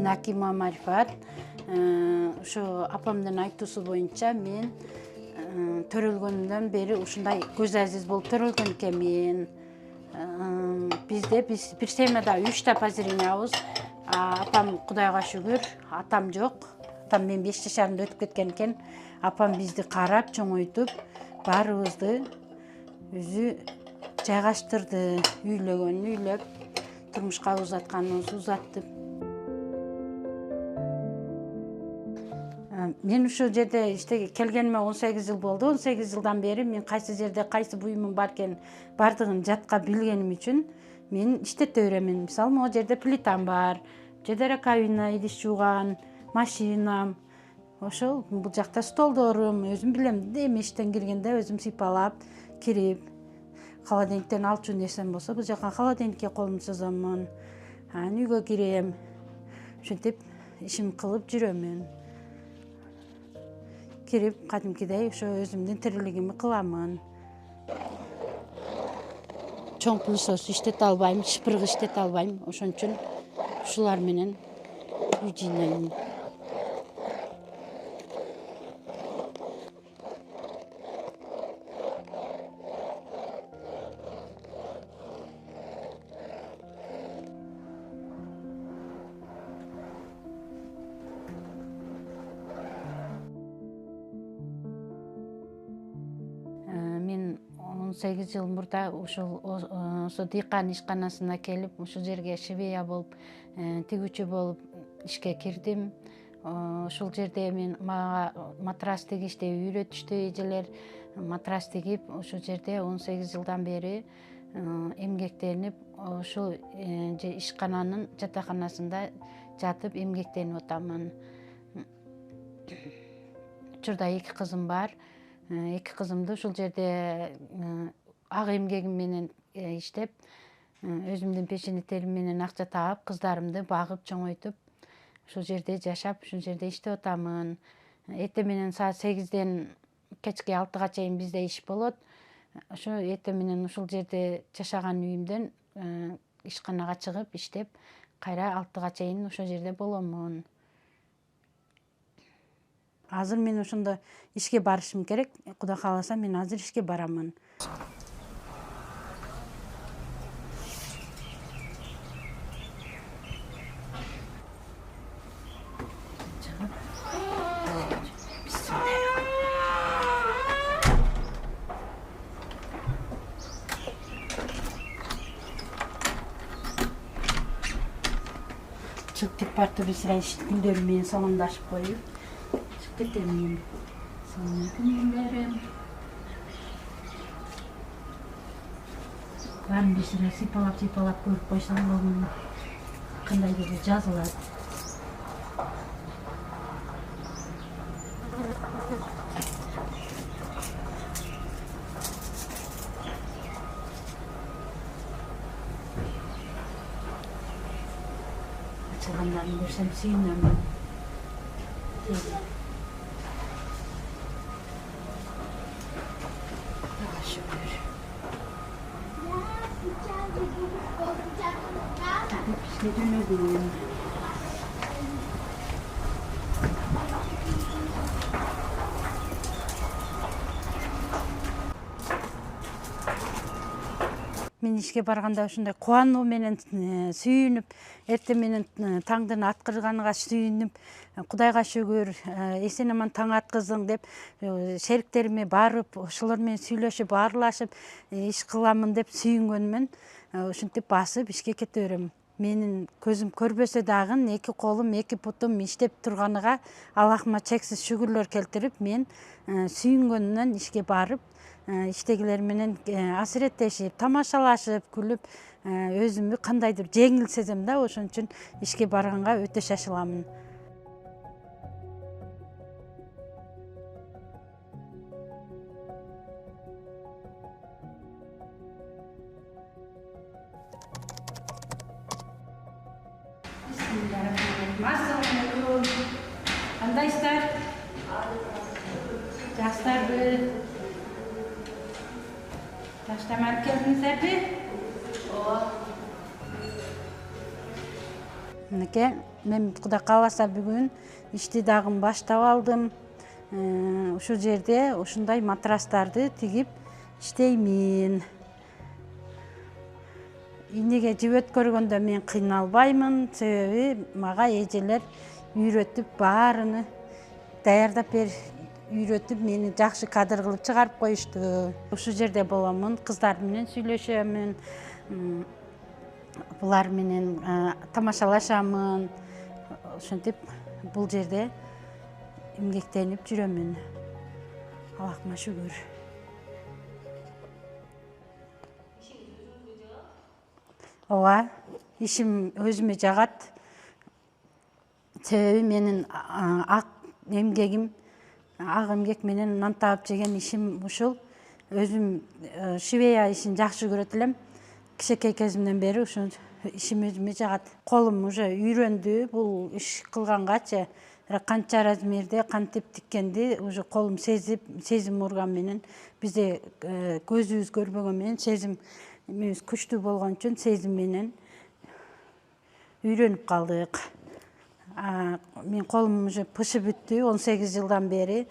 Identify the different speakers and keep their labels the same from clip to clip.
Speaker 1: Акимова Марифат. Ошо апамдын айтуусу боюнча мен төрөлгөндөн бери ушундай көз азиз болуп төрөлгөн экенмин. Бизде бир семьяда 3 та позирениябыз. Апам Кудайга шүгүр, атам жок. Атам мен 5 жашарымда өтүп кеткен экен. Апам бизди карап, чоңойтуп, баарыбызды өзү жайгаштырды. Үйлөгөнүн үйлөп, турмушка узатканыбызды узаттып. Мен ушул жерде келгениме 18 жыл болду. 18 жылдан бери мен кайсы жерде кайсы буюмум бар экен бардыгын жатка билгеним үчүн мен иштете беремин. Мисалы, могу жерде плитам бар, жерде раковина, идиш жууган, машинам. Ошол бул жакта столдорум, өзүм билем. Эми иштен киргенде өзүм сыйпалап, кирип, холодильниктен алчу нерсем болсо, бул жака холодильникке колумду созомун. Анан үйгө кирем. Ушинтип ишим кылып жүрөмүн. Кирип, кадимкидей ошо өзүмдүн тирилигимди кыламын. Чоң пылесос иштете албайм, шыпыргы иштете албайм. Ошон үчүн ушулар менен үй жыйнайм. Мен 18 жыл мурда ушул дыйкан ишканасына келип, ушул жерге швея болуп, тигүүчү болуп ишке кирдим. Ушул жерде мага матрас тигишти үйрөтүштү, эжелер матрас тигип, ушул жерде 18 жылдан бери эмгектенип, ушул ишкананын жатаканасында жатып эмгектенип атамын. Учурда 2 кызым бар. 2 кызымды ушул жерде ак эмгегим менен иштеп, өзүмдүн пешени терим менен акча таап, кыздарымды багып, чоңойтуп, ушул жерде жашап, ушул жерде иштеп атамын. Эртең менен саат 8ден кечки 6га чейин бизде иш болот. Ошо эртең менен ушул жерде жашаган үйүмдөн ишканага чыгып, иштеп, кайра 6га чейин ошол жерде боломун. Азыр мен ошондо ишке барышым керек. Кудай кааласа, мен азыр ишке барамын. Чыгып кетип бир сыра күндөрү менен саламдашып коюп кетемин. Салам күндөрүм. Баарын бир сыра сыйпалап көрүп койсоң, бул кандайдыр жазылат. Açılanlarını görsem suyunlarını. Şükür. Tabii ki dönebilirim. Мен ишке барганда ушундай кубануу менен сүйүнүп, эртең менен таңдын аткырганга сүйүнүп, Кудайга шүгүр, эсен аман таң аткыздың деп, шериктериме барып, ошолор менен сүйлөшүп, аарлашып, иш кыламын деп сүйүнгөнмөн. Ушинтип басып ишке кете берем. Менин көзүм көрбөсө дагы, 2 колум, 2 бутум иштеп турганыга Аллахыма чексиз шүгүрлөр келтирип, мен сүйүнгөнүмөн ишке барып, иштегилер менен асиреттешип, тамашалашып, күлүп, өзүмдү кандайдыр жеңил сезем да, ошон үчүн ишке барганга өтө шашыламын. Assalamualaikum. Кандайсыздар? Жакштарбы? Таштамай келдиңиздерби? Ооба. Мынеке мен Кудай кааласа бүгүн ишти дагы баштап алдым. Ушул жерде ушундай матрастарды тигип иштеймин. Инеге жеп өткөргөндө мен кыйналбаймын, себеби мага эжелер үйрөтүп баарыны даярдап үйрөтүп мени жакшы кадыр кылып чыгарып коюшту. Ушул жерде боломун, кыздар менен сүйлөшөмүн, булар менен тамашалашамын. Ошентип бул жерде эмгектенип жүрөмүн. Аллахыма шүгүр. Ооба, ишим өзүмө жагат. Себеби менин ак эмгегим, ак эмгек менен нан таап жеген ишим ушул. Өзүм швея ишин жакшы көрөт элем. Кичинекей кезимден бери ушул ишим өзүмө жагат. Колум уже үйрөндү бул иш кылгангачы. Канча размерде, кантип тиккенди уже колум сезип, сезим орган менен бизде көзүбүз көрбөгөн менен сезимибиз күчтүү болгон үчүн сезим менен үйрөнүп калдык. Мен колум уже пышып бүттү 18 жылдан бери.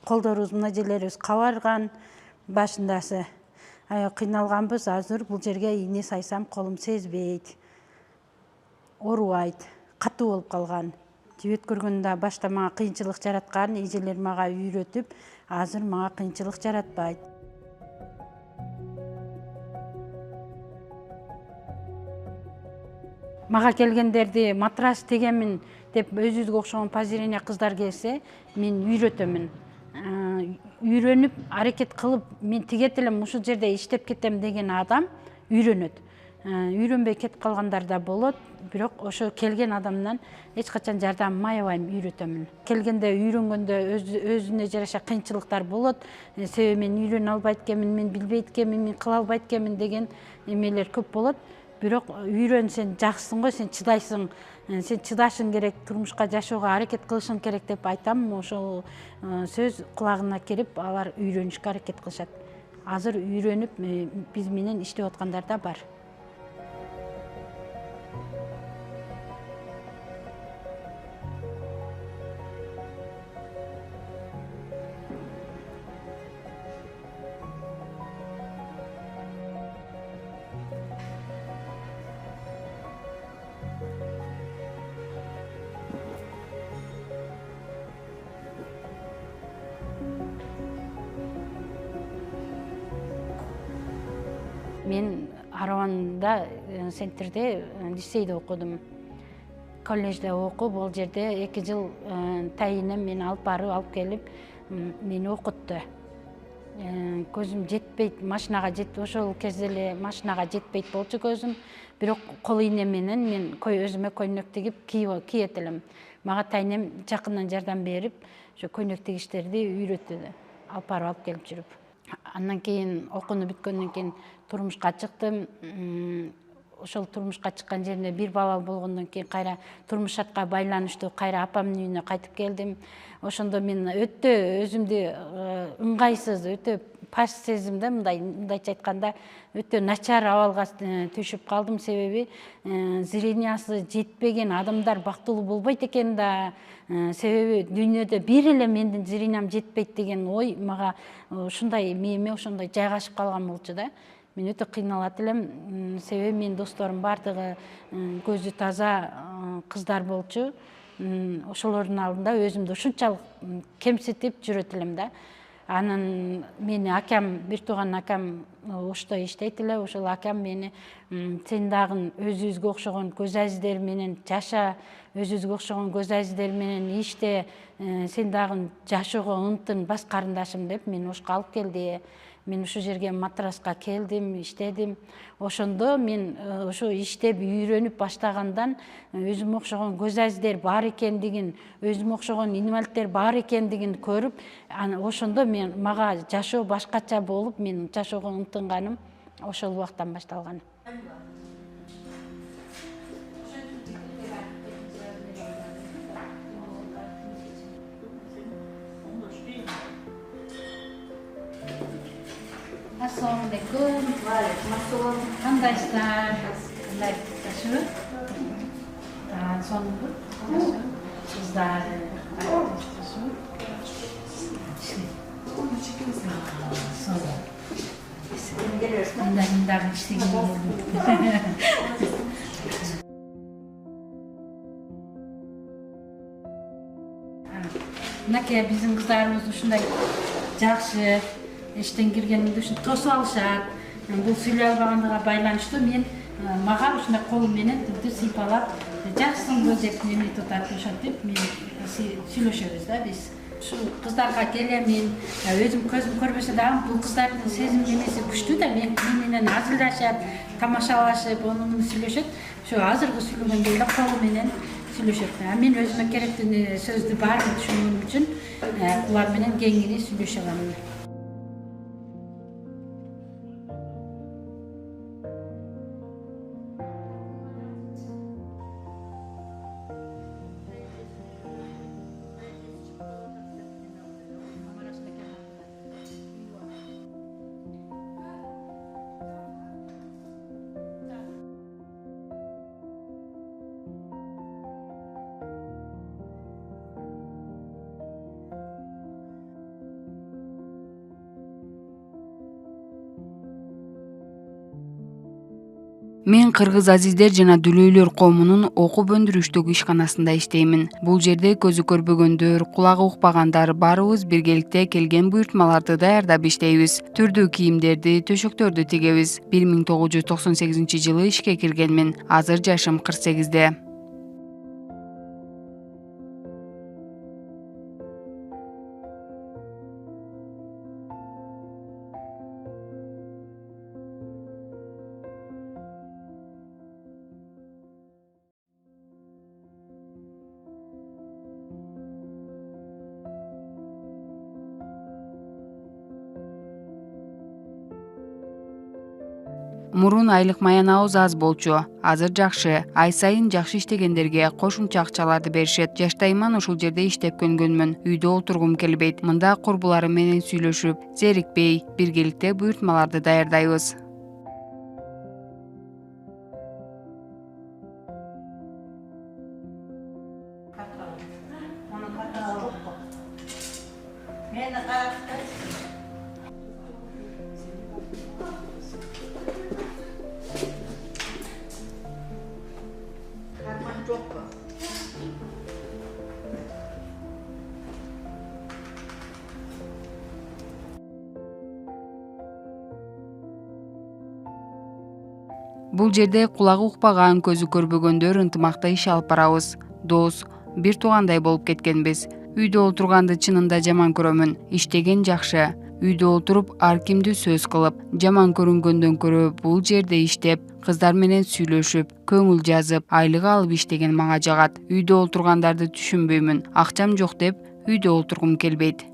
Speaker 1: Колдорубуз, мына жерлерибиз кабарган башындасы. Кыйналганбыз, азыр бул жерге ийне сайсам колум сезбейт, оорубайт, катуу болуп калган. Жеп өткөргөндө башта мага кыйынчылык жараткан, эжелер мага үйрөтүп, азыр мага кыйынчылык жаратпайт. Мага келгендерди матрас тегемин деп өзүбүзгө окшогон позирение кыздар келсе, мен үйрөтөмүн. Үйрөнүп, аракет кылып, мен тигет элем, ушул жерде иштеп кетем деген адам үйрөнөт. Үйрөнбөй кетип калгандар да болот, бирок ошо келген адамдан эч качан жардамымы аябайм, үйрөтөмүн. Келгенде, үйрөнгөндө өзүнө жараша кыйынчылыктар болот. Себеби мен үйрөнө албайт экенмин, мен билбейт экенмин, мен кыла албайт экенмин деген эмелер көп болот. Бирок үйрөн, сен жакшысың го, сен чыдайсың, сен чыдашың керек, турмушка жашоого аракет кылышың керек деп айтам. Ошол сөз кулагына кирип, алар үйрөнүшкө аракет кылышат. Азыр үйрөнүп, биз менен иштеп аткандар да бар. Мен Араванда центрде лицейде окудум. Колледжде окуп, бул жерде 2 жыл тайынем мени алып барып, алып келип, мени окутту. Көзүм жетпейт, машинага ошол кезде эле машинага жетпейт болчу көзүм. Бирок кол ийне менен мен өзүмө көйнөк тигип кийет элем. Мага тайынем жакындан жардам берип, ошо көйнөк тигиштерди үйрөттү, алып келип жүрүп. Андан кийин окууну бүткөндөн кийин турмушка чыктым. Ошол турмушка чыккан жеримде бир балалуу болгондон кийин кайра турмуш шартка байланыштуу кайра апамдын үйүнө кайтып келдим. Ошондо мен өтө өзүмдү ыңгайсыз, өтө паш сезимде, мындайча айтканда, өтө начар абалга түшүп калдым. Себеби зрениясы жетпеген адамдар бактылуу болбойт экен да. Себеби дүйнөдө бир эле мендин зрениям жетпейт деген ой мага ушундай мээме ошондой жайгашып калган болчу да. Мен өтө кыйналат элем, себеби менин досторум бардыгы көзү таза кыздар болчу. Ошолордун алдында өзүмдү ушунчалык кемситип жүрөт элем да. Анан мени акам, бир тууган акам ошто иштейт эле. Ошол акам мени сен дагы өзүбүзгө окшогон көз азиздер менен жаша, өзүбүзгө окшогон көз азиздер менен иште, сен дагы жашоого ынтын бас карындашым деп мени ошко алып келди. Мен ушул жерге матраска келдим, иштедим. Ошондо мен ошо иштеп үйрөнүп баштагандан өзүмө окшогон көз азиздер бар экендигин, өзүмө окшогон инвалидтер бар экендигин көрүп, ошондо мага жашоо башкача болуп, мен жашоого ынтынганым ошол убактан башталган. Assalamualaikum. Waalaikumsalam. Kandayсыздар? Кандай жашоо? sonunda kızlar sonra bundan işte Mынакей биздин кыздарыбыз ушундай жакшы эштен киргенинде ушинтип тосуп алышат. Бул сүйлөй албагандыгына байланыштуу мен мага ушундай колум менен тигди сыйпалап жакшысың деп неметип атат ошентип мен сүйлөшөбүз да биз. Ушу кыздарга келе мен өзүм көзүм көрбөсө дагы бул кыздардын сезим немеси күчтүү да мен менен азырлашат, тамашалашып, ону муну сүйлөшөт. Ошо азыркы сүйлөгөндө эле колу менен сүйлөшөт. Мен өзүмө керектүү сөздү баарын түшүнгөнүм үчүн булар менен кеңири сүйлөшө аламын.
Speaker 2: Мен кыргыз азиздер жана дүлөйлөр коомунун окуп өндүрүштүк ишканасында иштеймин. Бул жерде көзү көрбөгөндөр, кулагы укпагандар баарыбыз биргеликте келген буйртмаларды даярдап иштейбиз. Түрдүү кийимдерди, төшөктөрдү тигебиз. 1998-жылы ишке киргенмин. Азыр жашым 48-де. Мурун айлык маянабыз аз болчу. Азыр жакшы. Ай сайын жакшы иштегендерге кошумча акчаларды беришет. Жаштайыман ушул жерде иштеп көнгөнмүн. Үйдө отургум келбейт. Мында курбуларым менен сүйлөшүп, зерикпей, биргеликте буйртмаларды даярдайбыз. Бул жерде кулагы укпаган, көзү көрбөгөндөр ынтымакта иш алып барабыз. Дос, бир туугандай болуп кеткенбиз. Үйдө отурганды чынында жаман көрөмүн. Иштеген жакшы. Үйдө отуруп ар кимди сөз кылып, жаман көрүнгөндөн көрө бул жерде иштеп, кыздар менен сүйлөшүп, көңүл жазып, айлык алып иштеген мага жагат. Үйдө отургандарды түшүнбөймүн. Акчам жок деп үйдө отургум келбейт.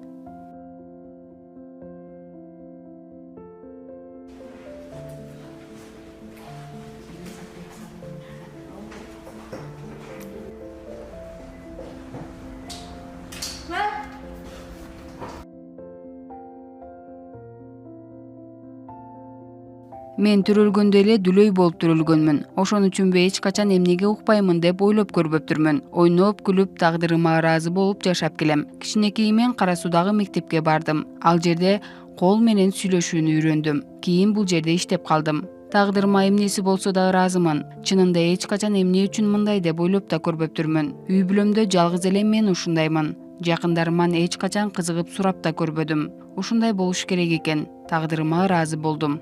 Speaker 2: Мен төрөлгөндө эле дүлөй болуп төрөлгөнмүн. Ошон үчүнбү эч качан эмнеге укпаймын деп ойлоп көрбөптүрмүн. Ойноп, күлүп, тагдырыма ыраазы болуп жашап келем. Кичинекейимен Кара Суудагы мектепке бардым. Ал жерде кол менен сүйлөшүүнү үйрөндүм. Кийин бул жерде иштеп калдым. Тагдырыма эмнеси болсо да ыраазымын. Чынында эч качан эмне үчүн мындай деп ойлоп да көрбөптүрмүн. Үй бүлөмдө жалгыз эле мен ушундаймын. Жакындарыман эч качан кызыгып сурап да көрбөдүм. Ушундай болуш керек экен. Тагдырыма ыраазы болдум.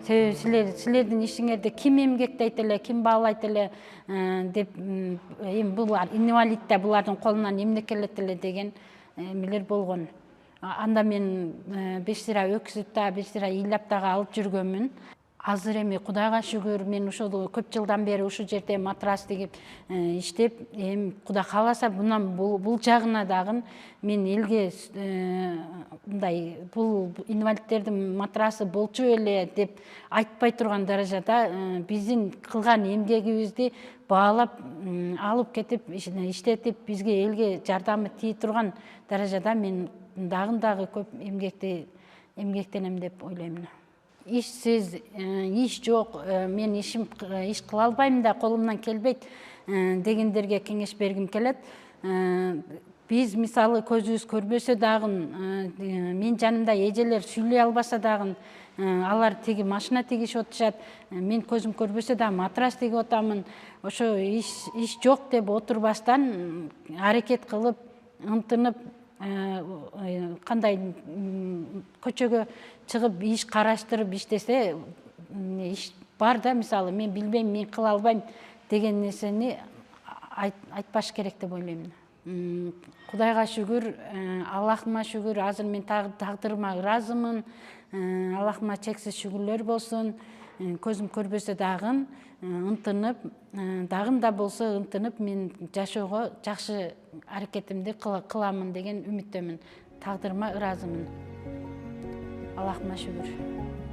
Speaker 1: Себеби силердин ишиңерде ким эмгектейт эле, ким баалайт эле деп эми булар инвалидтер булардын колунан эмне келет эле деген эмелер болгон. Анда мен 5 лира өксүп да, 5 лира ыйлап дагы алып жүргөнмүн. Азыр эми Кудайга шүгүр мен ошол көп жылдан бери ушул жерде матрас тигип иштеп, эми Кудай кааласа бул жагына дагы мен элге мындай бул инвалидтердин матрасы болчу эле деп айтпай турган даражада биздин кылган эмгегибизди баалап алып кетип иштетип бизге элге жардамы тие турган даражада мен дагы көп эмгектенем деп ойлоймун. Ишсиз, иш жок, мен иш кыла албайм да, колумдан келбейт дегендерге кеңеш бергим келет. Биз мисалы көзүбүз көрбөсө дагы, мен жанымда эжелер сүйлөй албаса дагы, алар тиги машина тигишип отушат, мен көзүм көрбөсө дагы матрас тигип отамын. Ошо иш жок деп отурбастан аракет кылып, ынтынып, кандай көчөгө чыгып иш караштырып иштесе, иш бар да, мисалы мен билбейм, мен кыла албайм деген нерсени айтпаш керек деп ойлоймун. Кудайга шүгүр, Аллахыма шүгүр, азыр мен тагдырыма ыраазымын. Аллахыма чексиз шүгүрлөр болсун. Көзүм көрбөсө дагы ынтынып, дагы да болсо ынтынып мен жашоого жакшы аракетимди кыламын деген үмүттөмүн. Тагдырыма ыраазымын. Аллахыма шүгүр.